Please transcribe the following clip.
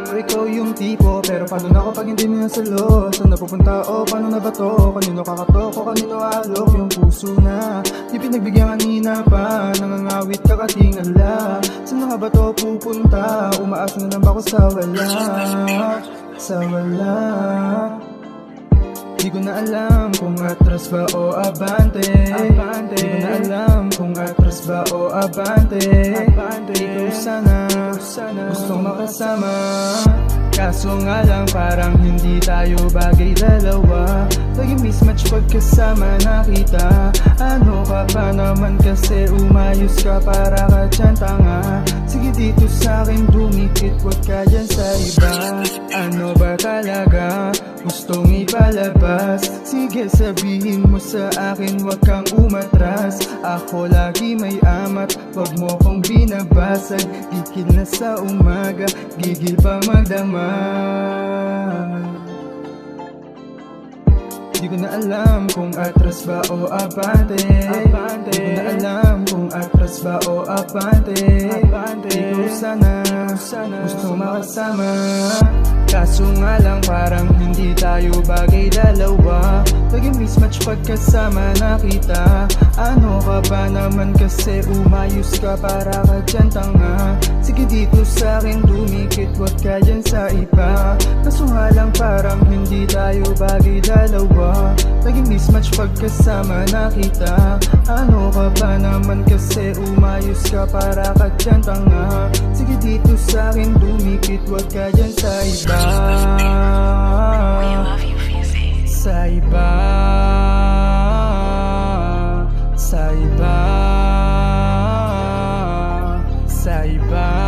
Ikaw yung tipo, pero paano na kapag hindi mo nasalo? Saan napupunta o paano na ba to? Kanino kakatok o kanino alok? Yung puso na di pinagbigyan kanina pa, nangangawit ka katingala. Saan na nga ba to pupunta? Umaasa na lang ba ako sa wala? Sa wala. Di ko na alam kung atras ba o abante. Di ko na alam kung atras ba o abante. Ikaw sana gustong makasama, kaso nga lang parang hindi tayo bagay dalawa. Laging mismatch pagkasama nakita. Ano ka pa naman kasi umayos ka, para ka dyan tanga. Sige dito sa'kin dumikit, wag ka dyan sa iba. Ano ba talaga gustong ipalabas? Sige sabihin mo sa akin, wag kang umatras. Ako lagi may amat, wag mo kong binabasag. Gigil na sa umaga, gigil pa magdamag. Di ko na alam kung atras ba o abante. Di ko na alam kung atras ba o abante. Ikaw sana gusto makasama, kaso nga lang parang hindi tayo bagay dalawa. Laging mismatch pagkasama nakita. Ano ka ba naman kasi umayos ka, para ka dyan tanga. Sige dito sa'kin dumikit, wag ka dyan sa iba. Kaso nga lang parang hindi tayo bagay dalawa. Laging mismatch pagkasama nakita. Ano ka ba naman kasi umayos ka, para ka dyan tanga. Sige dito sa'kin dumikit, wag ka dyan sa iba. Sa iba, sa iba, sa iba.